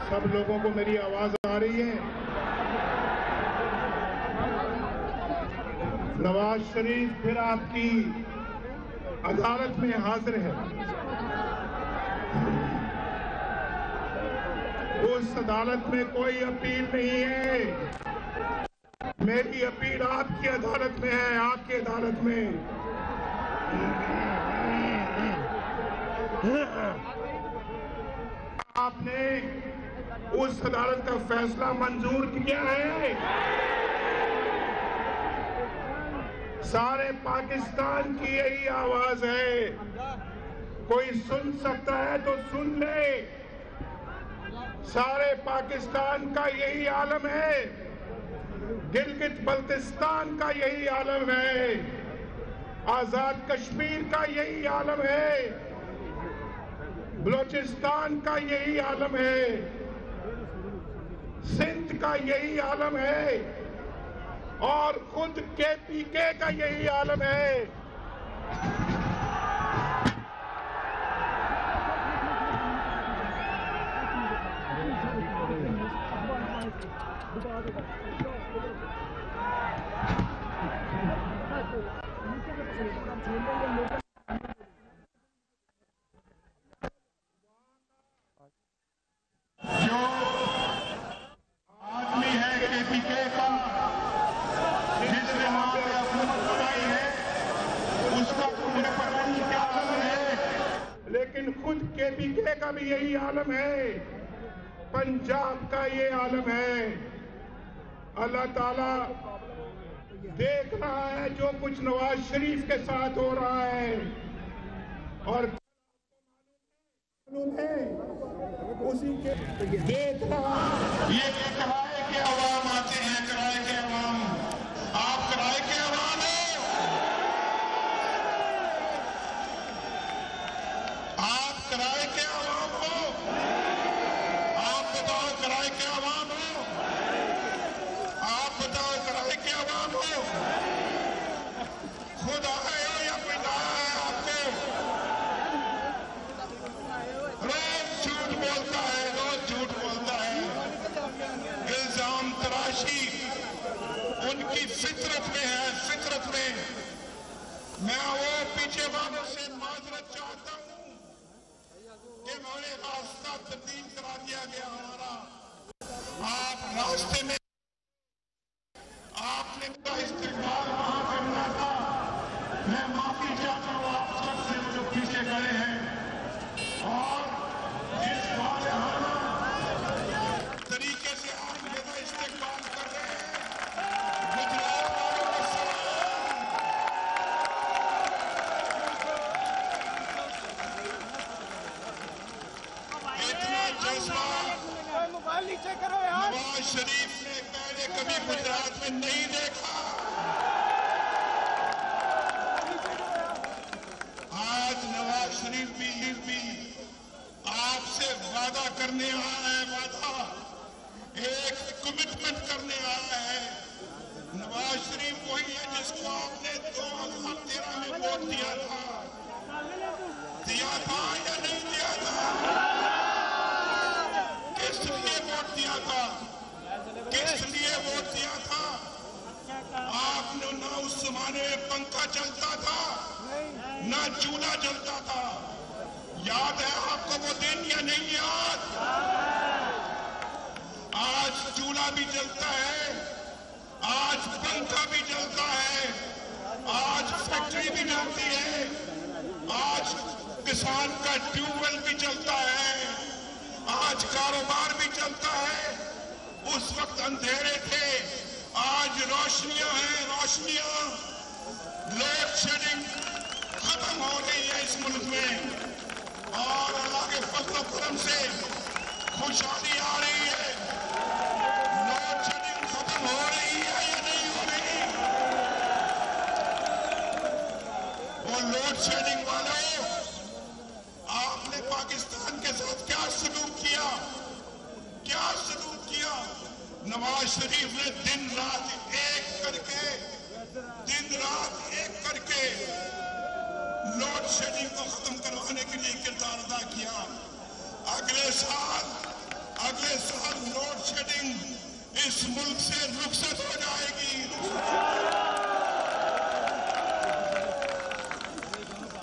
سب لوگوں کو میری آواز آ رہی ہے؟ نواز شریف پھر آپ کی عدالت میں حاضر ہے. اس عدالت میں کوئی اپیل نہیں ہے. میری اپیل آپ کی عدالت میں ہے, آپ کی عدالت میں. آپ نے اس عدالت کا فیصلہ منظور کیا ہے. سارے پاکستان کی یہی آواز ہے. کوئی سن سکتا ہے تو سن لے. سارے پاکستان کا یہی عالم ہے. گلگت بلتستان کا یہی عالم ہے. آزاد کشمیر کا یہی عالم ہے. بلوچستان کا یہی عالم ہے. سندھ کا یہی عالم ہے. اور خود KPK کا یہی عالم ہے. جو آدمی ہے KPK کا, جس نے وہاں پہ حکومت بنائی ہے, اس کا پورے پتن کیا عالم ہے. لیکن خود KPK کا بھی یہی عالم ہے. پنجاب کا یہ عالم ہے. اللہ تعالیٰ دیکھ رہا ہے جو کچھ نواز شریف کے ساتھ ہو رہا ہے, اور معلوم ہے اسی کے دیکھ رہا ہے. یہ کرائے کے عوام آتے ہیں, کرائے کے عوام. آپ کرائے کے عوام ہو. آپ کرائے کے عوام ہو. آپ بتاؤ کرائے کے عوام ہو. آپ بتاؤ کرائے کے عوام ہو. خود آئے ہو یا کوئی آیا ہے آپ کو؟ روز جھوٹ بولتا ہے, روز جھوٹ بولتا ہے. الزام تراشی ان کی فطرت میں ہے, فطرت میں. میں وہ پیچھے والوں سے معذرت چاہتا ہوں کہ ہمارے راستہ تبدیل کرا دیا گیا ہمارا. آپ راستے میں آپ نے میرا استقبال وہاں کرنا تھا. میں معافی چاہتا ہوں آپ سب سے جو پیچھے گئے ہیں, اور جس والہانہ طریقے سے آپ میرا استقبال کر رہے ہیں. گجرات والوں کو سلام. اتنا جذبہ نواز شریف نے پہلے کبھی گجرات میں نہیں دیکھا. آج نواز شریف بھی آپ سے وعدہ کرنے آیا ہے. وعدہ, ایک کمٹمنٹ کرنے آیا ہے. نواز شریف وہی ہے جس کو آپ نے 2013 میں ووٹ دیا تھا. دیا تھا یا نہیں دیا تھا؟ کس لیے ووٹ دیا تھا؟ کس لیے ووٹ دیا تھا؟ آپ نے نہ اس زمانے میں پنکھا چلتا تھا, نہ چولہا جلتا تھا. یاد ہے آپ کو وہ دن یا نہیں یاد؟ آج چولہا بھی جلتا ہے, آج پنکھا بھی جلتا ہے, آج فیکٹری بھی جلتی ہے, آج کسان کا ٹیوب ویل بھی چلتا ہے, آج کاروبار بھی چلتا ہے. اس وقت اندھیرے تھے, آج روشنیاں ہیں, روشنیاں. لوڈ شیڈنگ ختم ہو رہی ہے اس ملک میں, اور اللہ کے فضل و کرم سے خوشحالی آ رہی ہے. لوڈ شیڈنگ ختم ہو رہی ہے یا نہیں ہو رہی؟ وہ لوڈ شیڈنگ والوں, آپ نے پاکستان کے ساتھ کیا سلوک کیا, کیا سلوک کیا؟ نواز شریف نے دن رات ایک کر کے لوڈ شیڈنگ کو ختم کروانے کے لیے کردار ادا کیا. اگلے इस मुल्क से रुखसत हो जाएगी।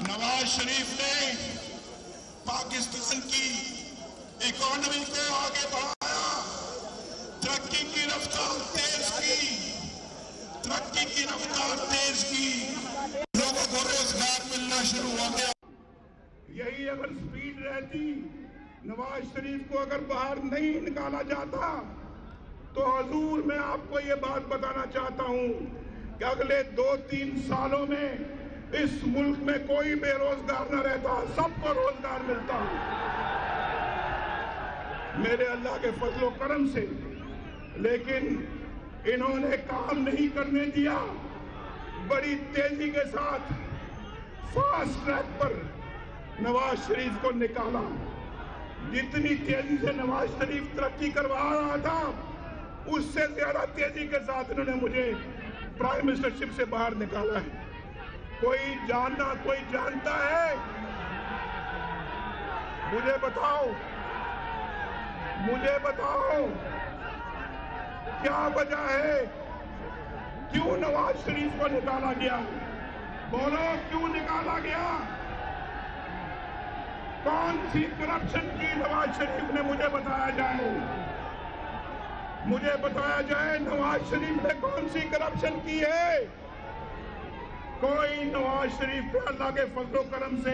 नवाज शरीफ ने पाकिस्तान की इकोनॉमी को आगे बढ़ाया, तरक्की की रफ्तार तेज की, तरक्की की रफ्तार तेज की, लोगों को रोजगार मिलना शुरू हो गया। यही अगर स्पीड रहती, नवाज शरीफ को अगर बाहर नहीं निकाला जाता, तो हजूर मैं आपको ये बात बताना चाहता हूं कि अगले 2-3 सालों में इस मुल्क में कोई बेरोजगार न रहता, सबको रोजगार मिलता। मेरे अल्लाह के फजलो करम से, लेकिन इन्होंने काम नहीं करने दिया। बड़ी तेजी के साथ फास्ट ट्रैक पर नवाज शरीफ को निकाला। जितनी तेजी से नवाज शरीफ तरक्की करवा रहा था, उससे ज्यादा तेजी के साथ इन्होंने मुझे प्राइम मिनिस्टरशिप से बाहर निकाला है। कोई जानता है? मुझे बताओ क्या वजह है, क्यों नवाज शरीफ को निकाला गया? बोलो, क्यों निकाला गया? कौन सी करप्शन की नवाज शरीफ ने? मुझे बताया जाए नवाज शरीफ ने कौन सी करप्शन की है? कोई नवाज शरीफ पे अल्लाह के फजलो करम से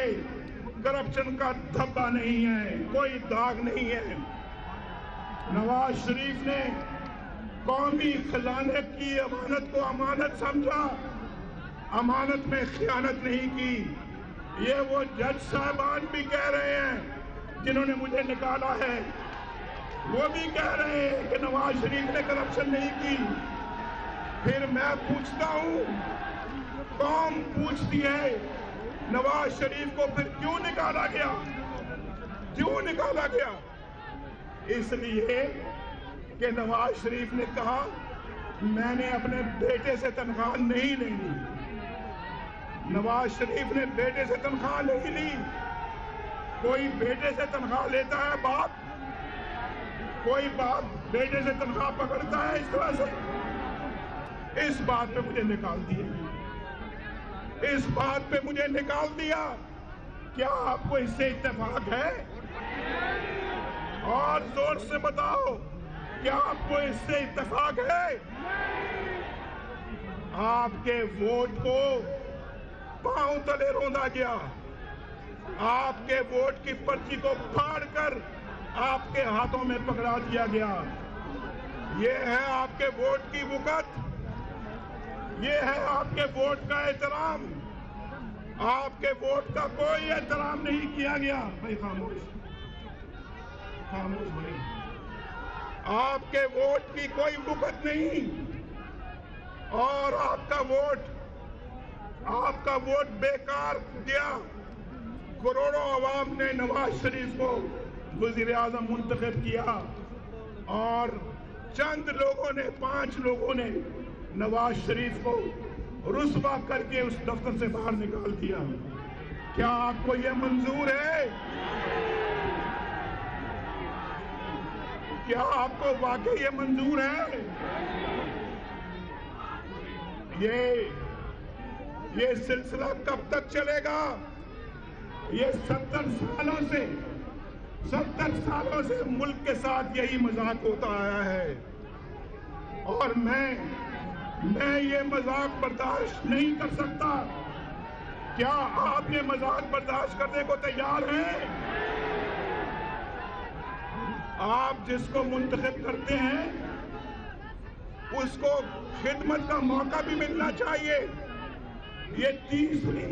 करप्शन का धब्बा नहीं है, कोई दाग नहीं है। नवाज शरीफ ने कौमी खजाने की अमानत को अमानत समझा, अमानत में खियानत नहीं की। ये वो जज साहबान भी कह रहे हैं जिन्होंने मुझे निकाला है, वो भी कह रहे हैं कि नवाज शरीफ ने करप्शन नहीं की। फिर मैं पूछता हूं, कौम पूछती है नवाज शरीफ को फिर क्यों निकाला गया? क्यों निकाला गया? इसलिए कि नवाज शरीफ ने कहा मैंने अपने बेटे से तनख्वाह नहीं लेनी। नवाज शरीफ ने बेटे से तनख्वाह नहीं ली। कोई बेटे से तनख्वाह लेता है बाप? कोई बाप बेटे से तनख्वाह पकड़ता है इस तरह से? इस बात पे मुझे निकाल दिया, इस बात पे मुझे निकाल दिया। क्या आपको इससे इत्तेफाक है? और जोर से बताओ, क्या आपको इससे इत्तेफाक है? आपके वोट को पांव तले रौंदा गया, आपके वोट की पर्ची को फाड़कर आपके हाथों में पकड़ा दिया गया। ये है आपके वोट की वक़्त, ये है आपके वोट का एहतराम। आपके वोट का कोई एहतराम नहीं किया गया। भाई खामोश भाई, आपके वोट की कोई वक़्त नहीं। और आपका वोट बेकार गया। करोड़ों अवाम ने नवाज शरीफ को वज़ीर आज़म मुंतखब किया और चंद लोगों ने, 5 लोगों ने नवाज शरीफ को रुस्वा करके उस दफ्तर से बाहर निकाल दिया। क्या आपको यह मंजूर है? क्या आपको वाकई ये मंजूर है? ये सिलसिला कब तक चलेगा? ये 70 सालों से मुल्क के साथ यही मजाक होता आया है और मैं ये मजाक बर्दाश्त नहीं कर सकता। क्या आप ये मजाक बर्दाश्त करने को तैयार हैं? आप जिसको मुंतखब करते हैं उसको खिदमत का मौका भी मिलना चाहिए। ये तीसरी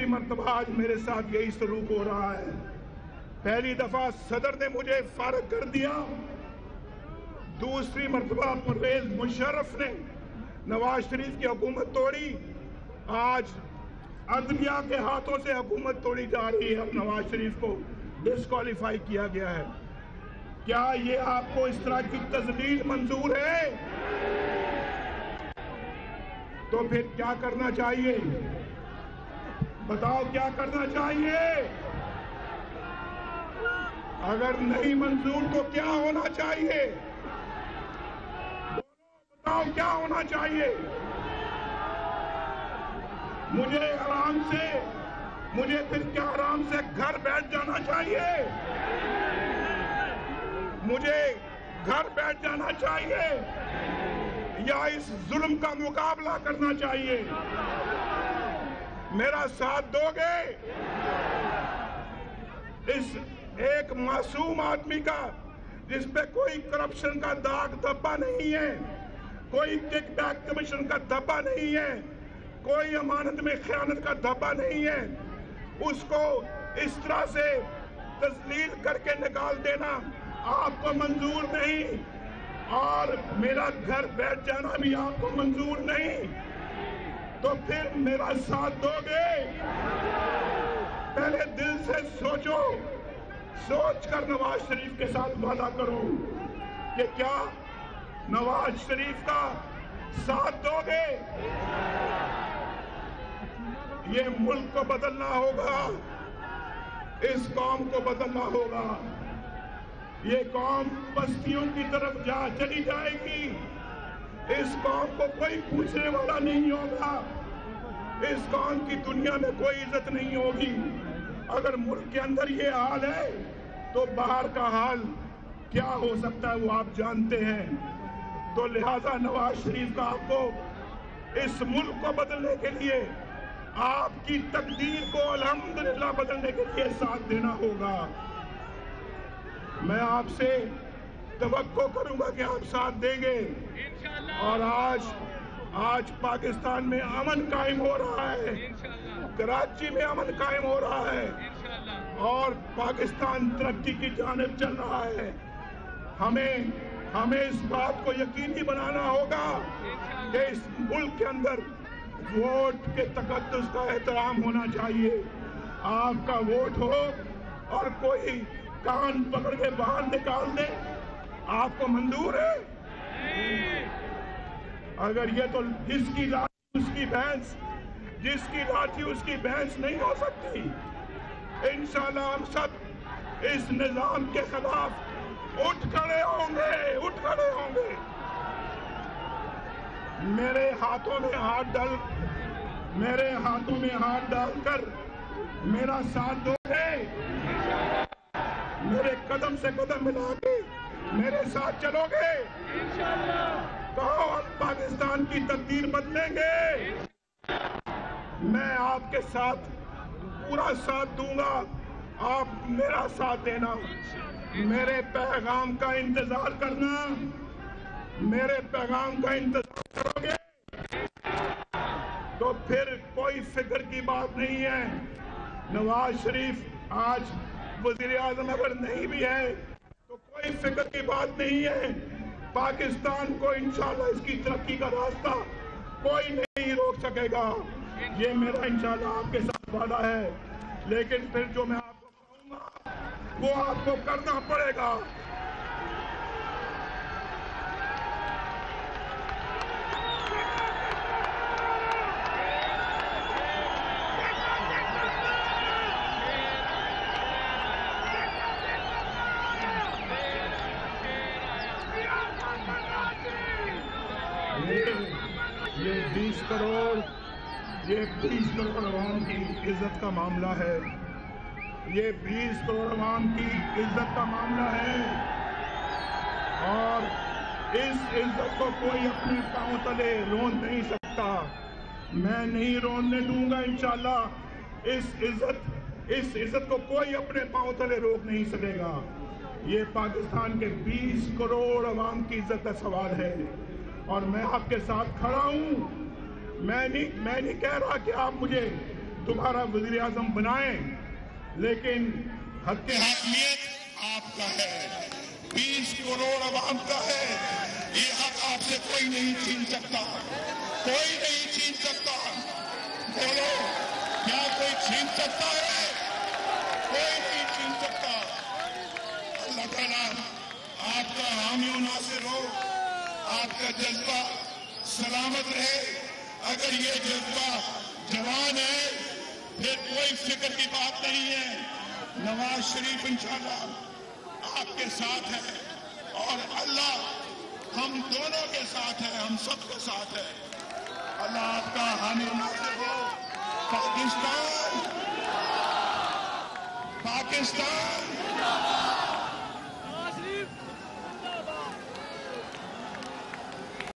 मर्तबा आज मेरे साथ यही सलूक हो रहा है। पहली दफा सदर ने मुझे फारग कर दिया, दूसरी मर्तबा परवेज मुशर्रफ ने नवाज शरीफ की हुकूमत तोड़ी। आज अदलिया के हाथों से हुकूमत तोड़ी जा रही है। नवाज शरीफ को डिस्क्वालीफाई किया गया है। क्या ये आपको इस तरह की तजलील मंजूर है? तो फिर क्या करना चाहिए? बताओ क्या करना चाहिए? अगर नहीं मंजूर तो क्या होना चाहिए? बदलाव क्या होना चाहिए? मुझे फिर क्या आराम से घर बैठ जाना चाहिए? मुझे घर बैठ जाना चाहिए या इस जुल्म का मुकाबला करना चाहिए? मेरा साथ दोगे? इस एक मासूम आदमी का, जिस पे कोई करप्शन का दाग धब्बा नहीं है, कोई किकबैक कमीशन का धब्बा नहीं है, कोई अमानत में खयानत का धब्बा नहीं है, उसको इस तरह से तस्लील करके निकाल देना आपको मंजूर नहीं, और मेरा घर बैठ जाना भी आपको मंजूर नहीं, तो फिर मेरा साथ दोगे? पहले दिल से सोचो, सोच कर नवाज शरीफ के साथ वादा करो कि क्या नवाज शरीफ का साथ दोगे? ये मुल्क को बदलना होगा, इस कौम को बदलना होगा। ये कौम बस्तियों की तरफ चली जाएगी। इस कौम को कोई पूछने वाला नहीं होगा। इस कौम की दुनिया में कोई इज्जत नहीं होगी। अगर मुल्क के अंदर ये हाल है तो बाहर का हाल क्या हो सकता है वो आप जानते हैं। तो लिहाजा नवाज शरीफ का आपको इस मुल्क को बदलने के लिए, आपकी तकदीर को अल्हम्दुलिल्लाह बदलने के लिए साथ देना होगा। मैं आपसे तवक्को करूंगा कि आप साथ देंगे। और आज पाकिस्तान में अमन कायम हो रहा है, कराची में अमन कायम हो रहा है, और पाकिस्तान तरक्की की जानिब चल रहा है। हमें इस बात को यकीनी बनाना होगा कि इस मुल्क के अंदर वोट के तकद्दुस का एहतराम होना चाहिए। आपका वोट हो और कोई कान पकड़ के बाहर निकाल दे, आपको मंजूर है? अगर ये तो जिसकी लाठी उसकी भैंस, जिसकी लाठी उसकी भैंस नहीं हो सकती। इंशाल्लाह हम सब इस निजाम के खिलाफ उठ खड़े होंगे। मेरे हाथों में हाथ डालकर मेरा साथ दोगे? मेरे कदम से कदम मिला के मेरे साथ चलोगे? कहो हम पाकिस्तान की तकदीर बदलेंगे। मैं आपके साथ पूरा साथ दूंगा, आप मेरा साथ देना। मेरे पैगाम का इंतजार करना, मेरे पैगाम का इंतजार करोगे तो फिर कोई फिक्र की बात नहीं है। नवाज शरीफ आज वज़ीर आज़म अगर नहीं भी है तो कोई फिक्र की बात नहीं है। पाकिस्तान को इंशाल्लाह इसकी तरक्की का रास्ता कोई नहीं रोक सकेगा। ये मेरा इंशाल्लाह आपके साथ वादा है। लेकिन फिर जो मैं आपको कहूंगा वो आपको करना पड़ेगा। ये 20 करोड़ अवाम की इज्जत का मामला है। ये 20 करोड़ अवाम की इज्जत का मामला है, और इस इज्जत को कोई अपने पांव तले रोन नहीं सकता। मैं नहीं रोने दूंगा इंशाल्लाह। इस इज्जत को कोई अपने पांव तले रोक नहीं सकेगा। ये पाकिस्तान के 20 करोड़ अवाम की इज्जत का सवाल है, और मैं आपके साथ खड़ा हूं। मैं नहीं कह रहा कि आप मुझे दोबारा वज़ीर आज़म बनाएं, लेकिन हक के हाकिमियत आपका है, 20 करोड़ अवाम का है। ये हक आपसे कोई नहीं छीन सकता, कोई नहीं छीन सकता। बोलो, क्या कोई छीन सकता है? कोई नहीं छीन सकता। अल्लाह ताला आपका हामी और नासिर हो, आपका जज्बा सलामत रहे। अगर ये जज्बा जवान है फिर कोई फिक्र की बात नहीं है। नवाज शरीफ इंशाल्लाह आपके साथ है, और अल्लाह हम दोनों के साथ है। हम सब पाकिस्तान पाकिस्तान